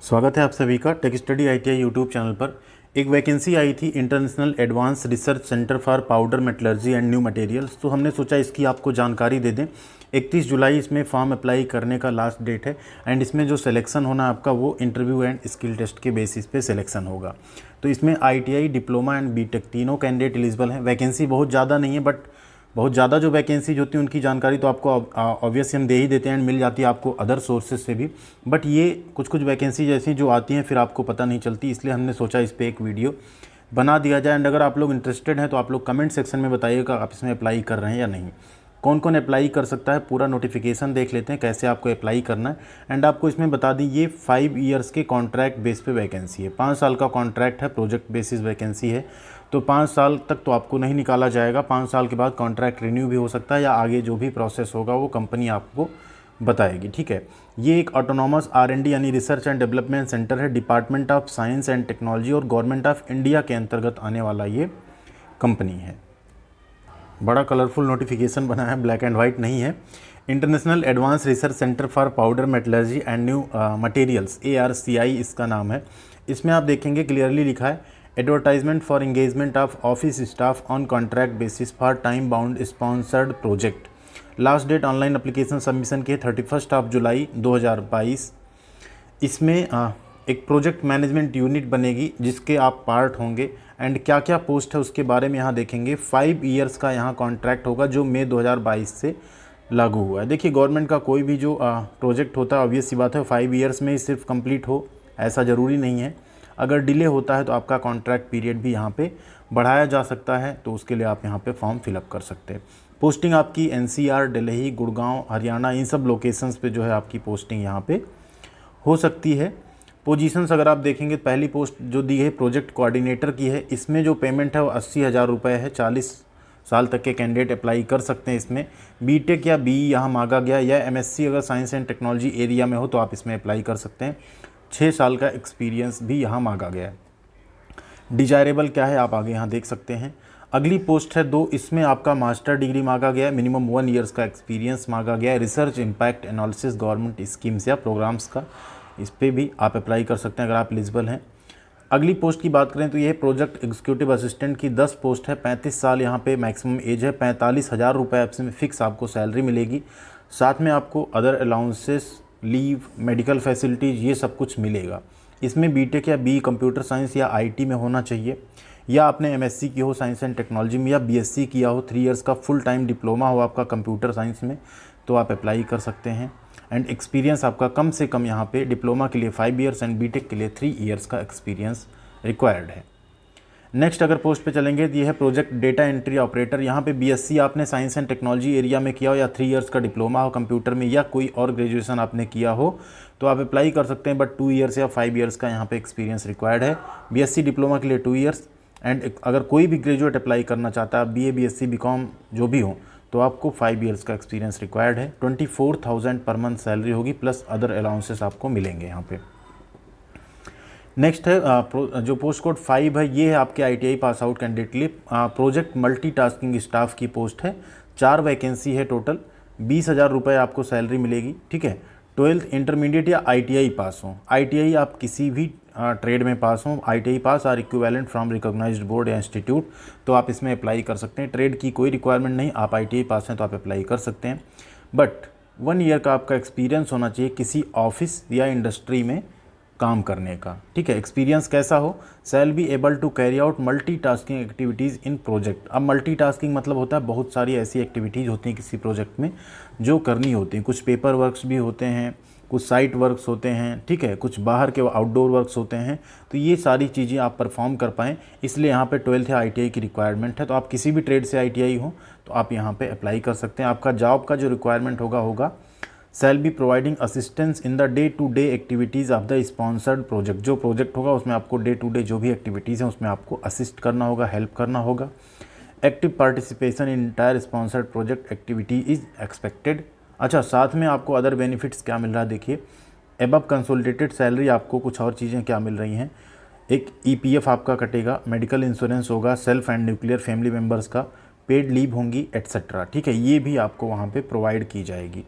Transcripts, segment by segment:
स्वागत है आप सभी का tech study ITI YouTube channel पर। एक वैकेंसी आई थी international advance research centre for powder metallurgy and new materials, तो हमने सोचा इसकी आपको जानकारी दे दें। 31 जुलाई इसमें फॉर्म अप्लाई करने का लास्ट डेट है एंड इसमें जो सिलेक्शन होना आपका वो इंटरव्यू एंड स्किल टेस्ट के बेसिस पे सिलेक्शन होगा। तो इसमें आईटीआई, डिप्लोमा एंड बीटेक तीनों कैंडिडेट एलिजिबल हैं। वैकेंसी बहुत ज़्यादा नहीं है, बट बहुत ज़्यादा जो वैकेंसीज होती है उनकी जानकारी तो आपको ऑब्वियसली हम दे ही देते हैं एंड मिल जाती है आपको अदर सोर्सेज से भी। बट ये कुछ वैकेंसी जैसी जो आती हैं फिर आपको पता नहीं चलती, इसलिए हमने सोचा इस पर एक वीडियो बना दिया जाए। एंड अगर आप लोग इंटरेस्टेड हैं तो आप लोग कमेंट सेक्शन में बताइएगा आप इसमें अप्लाई कर रहे हैं या नहीं। कौन कौन अप्लाई कर सकता है पूरा नोटिफिकेशन देख लेते हैं कैसे आपको अप्लाई करना है। एंड आपको इसमें बता दी ये 5 ईयर्स के कॉन्ट्रैक्ट बेस पे वैकेंसी है। 5 साल का कॉन्ट्रैक्ट है, प्रोजेक्ट बेसिस वैकेंसी है। तो 5 साल तक तो आपको नहीं निकाला जाएगा। 5 साल के बाद कॉन्ट्रैक्ट रिन्यू भी हो सकता है या आगे जो भी प्रोसेस होगा वो कंपनी आपको बताएगी। ठीक है, ये एक ऑटोनॉमस R&D यानी रिसर्च एंड डेवलपमेंट सेंटर है, department of science and technology और गवर्नमेंट ऑफ इंडिया के अंतर्गत आने वाला ये कंपनी है। बड़ा कलरफुल नोटिफिकेशन बना है, ब्लैक एंड वाइट नहीं है। International advance research centre for powder metallurgy and new materials, ARCI इसका नाम है। इसमें आप देखेंगे क्लियरली लिखा है advertisement for engagement of office staff on contract basis for time bound sponsored project. Last date online application submission के 31 जुलाई 2022। इसमें एक प्रोजेक्ट मैनेजमेंट यूनिट बनेगी जिसके आप पार्ट होंगे। एंड क्या क्या पोस्ट है उसके बारे में यहाँ देखेंगे। 5 ईयर्स का यहाँ कॉन्ट्रैक्ट होगा जो मई 2022 से लागू हुआ है। देखिए गवर्नमेंट का कोई भी जो प्रोजेक्ट होता है ऑब्वियस सी बात है 5 ईयर्स में ही सिर्फ कंप्लीट हो ऐसा ज़रूरी नहीं है। अगर डिले होता है तो आपका कॉन्ट्रैक्ट पीरियड भी यहाँ पे बढ़ाया जा सकता है, तो उसके लिए आप यहाँ पे फॉर्म फिलअप कर सकते हैं। पोस्टिंग आपकी NCR, दिल्ली, गुड़गांव, हरियाणा इन सब लोकेशंस पे जो है आपकी पोस्टिंग यहाँ पे हो सकती है। पोजीशंस अगर आप देखेंगे पहली पोस्ट जो दी है प्रोजेक्ट कोऑर्डिनेटर की है। इसमें जो पेमेंट है वो 80,000 रुपये है। 40 साल तक के कैंडिडेट अप्लाई कर सकते हैं इसमें। बीटेक या BE यहाँ मांगा गया, या MSc अगर साइंस एंड टेक्नोलॉजी एरिया में हो तो आप इसमें अप्लाई कर सकते हैं। 6 साल का एक्सपीरियंस भी यहाँ मांगा गया है। डिजायरेबल क्या है आप आगे यहाँ देख सकते हैं। अगली पोस्ट है 2, इसमें आपका मास्टर डिग्री मांगा गया है, मिनिमम 1 ईयर्स का एक्सपीरियंस मांगा गया है। Research impact analysis government schemes या प्रोग्राम्स का, इस पर भी आप अप्लाई कर सकते हैं अगर आप एलिजिबल हैं। अगली पोस्ट की बात करें तो ये प्रोजेक्ट एग्जीक्यूटिव असिस्टेंट की 10 पोस्ट है। 35 साल यहाँ पे मैक्सिमम एज है। 45,000 रुपये आपसे फिक्स आपको सैलरी मिलेगी। साथ में आपको other allowances, leave, medical facilities ये सब कुछ मिलेगा। इसमें बीटेक या BE कंप्यूटर साइंस या IT में होना चाहिए, या आपने MSc की हो साइंस एंड टेक्नोलॉजी में, या BSc किया हो, 3 ईयर्स का फुल टाइम डिप्लोमा हो आपका कंप्यूटर साइंस में, तो आप अप्लाई कर सकते हैं। एंड एक्सपीरियंस आपका कम से कम यहाँ पे डिप्लोमा के लिए 5 ईयर्स एंड बीटेक के लिए 3 ईयर्स का एक्सपीरियंस रिक्वायर्ड है। नेक्स्ट अगर पोस्ट पे चलेंगे तो ये है प्रोजेक्ट डेटा एंट्री ऑपरेटर। यहाँ पे BSc आपने साइंस एंड टेक्नोलॉजी एरिया में किया हो, या 3 ईयर्स का डिप्लोमा हो कंप्यूटर में, या कोई और ग्रेजुएशन आपने किया हो तो आप अप्लाई कर सकते हैं। बट 2 ईयर्स या 5 ईयर्स का यहाँ पे एक्सपीरियंस रिक्वायर्ड है। BSc डिप्लोमा के लिए 2 ईयर्स। एंड अगर कोई भी ग्रेजुएट अप्लाई करना चाहता है, BA, BSc, BCom जो भी हो, तो आपको 5 ईयर्स का एक्सपीरियंस रिक्वायर्ड है। 24,000 पर मंथ सैलरी होगी, प्लस अदर अलाउंसेस आपको मिलेंगे यहाँ पे। नेक्स्ट है जो पोस्ट कोड 5 है, ये है आपके ITI पास आउट कैंडिडेट के लिए। प्रोजेक्ट मल्टीटास्किंग स्टाफ की पोस्ट है। 4 वैकेंसी है टोटल। 20,000 रुपये आपको सैलरी मिलेगी। ठीक है, 12th इंटरमीडिएट या ITI पास हो। ITI आप किसी भी ट्रेड में पास हो, ITI pass or equivalent from recognised board या इंस्टीट्यूट, तो आप इसमें अप्लाई कर सकते हैं। ट्रेड की कोई रिक्वायरमेंट नहीं, आप ITI पास हैं तो आप अप्लाई कर सकते हैं। बट 1 ईयर का आपका एक्सपीरियंस होना चाहिए किसी ऑफिस या इंडस्ट्री में काम करने का। ठीक है, एक्सपीरियंस कैसा हो। Shall be able to carry out multitasking activities in project. अब मल्टीटास्किंग मतलब होता है बहुत सारी ऐसी एक्टिविटीज़ होती हैं किसी प्रोजेक्ट में जो करनी होती हैं। कुछ पेपर वर्क्स भी होते हैं, कुछ साइट वर्क्स होते हैं, ठीक है, कुछ बाहर के आउटडोर वर्क्स होते हैं। तो ये सारी चीज़ें आप परफॉर्म कर पाएँ, इसलिए यहाँ पे 12th या ITI की रिक्वायरमेंट है। तो आप किसी भी ट्रेड से ITI हो तो आप यहाँ पे अप्लाई कर सकते हैं। आपका जॉब का जो रिक्वायरमेंट होगा shall be providing assistance in the day to day activities of the sponsored project. जो प्रोजेक्ट होगा उसमें आपको डे टू डे जो भी एक्टिविटीज़ हैं उसमें आपको असिस्ट करना होगा, हेल्प करना होगा। Active participation in entire sponsored project activity is expected. अच्छा, साथ में आपको अदर बेनिफिट्स क्या मिल रहा है देखिए। एबव कंसोलिडेटेड सैलरी आपको कुछ और चीज़ें क्या मिल रही हैं। एक EPF आपका कटेगा, मेडिकल इंश्योरेंस होगा, self and nuclear family members का, पेड लीव होंगी एट्सेट्रा। ठीक है, ये भी आपको वहाँ पे प्रोवाइड की जाएगी।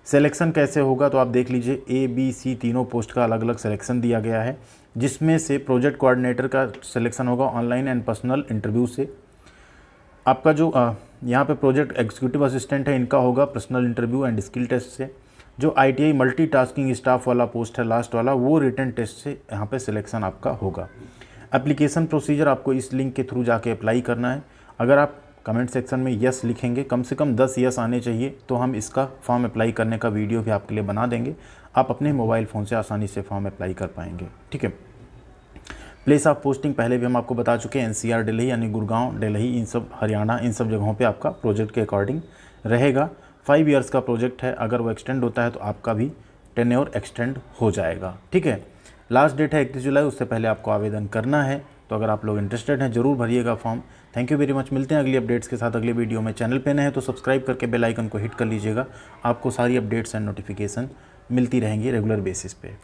सिलेक्शन कैसे होगा तो आप देख लीजिए, ए बी सी तीनों पोस्ट का अलग अलग सिलेक्शन दिया गया है, जिसमें से प्रोजेक्ट कोऑर्डिनेटर का सिलेक्शन होगा ऑनलाइन एंड पर्सनल इंटरव्यू से। आपका जो यहाँ पे प्रोजेक्ट एग्जीक्यूटिव असिस्टेंट है, इनका होगा personal interview and skill test से। जो ITI मल्टीटास्किंग स्टाफ वाला पोस्ट है लास्ट वाला, वो रिटन टेस्ट से यहाँ पे सिलेक्शन आपका होगा। एप्लीकेशन प्रोसीजर आपको इस लिंक के थ्रू जाके अप्लाई करना है। अगर आप कमेंट सेक्शन में यस लिखेंगे, कम से कम 10 यस आने चाहिए, तो हम इसका फॉर्म अप्लाई करने का वीडियो भी आपके लिए बना देंगे। आप अपने मोबाइल फ़ोन से आसानी से फॉर्म अप्लाई कर पाएंगे। ठीक है। प्लेस ऑफ पोस्टिंग पहले भी हम आपको बता चुके हैं, NCR दिल्ली यानी गुड़गांव, दिल्ली, इन सब हरियाणा, इन सब जगहों पे आपका प्रोजेक्ट के अकॉर्डिंग रहेगा। 5 ईयर्स का प्रोजेक्ट है, अगर वो एक्सटेंड होता है तो आपका भी टेन्योर एक्सटेंड हो जाएगा। ठीक है। लास्ट डेट है 31 जुलाई, उससे पहले आपको आवेदन करना है। तो अगर आप लोग इंटरेस्टेड हैं ज़रूर भरिएगा form. Thank you very much. मिलते हैं अगली अपडेट्स के साथ अगले वीडियो में। चैनल पे नए हैं तो सब्सक्राइब करके बेल आइकन को हिट कर लीजिएगा, आपको सारी अपडेट्स एंड नोटिफिकेशन मिलती रहेंगी रेगुलर बेसिस पे।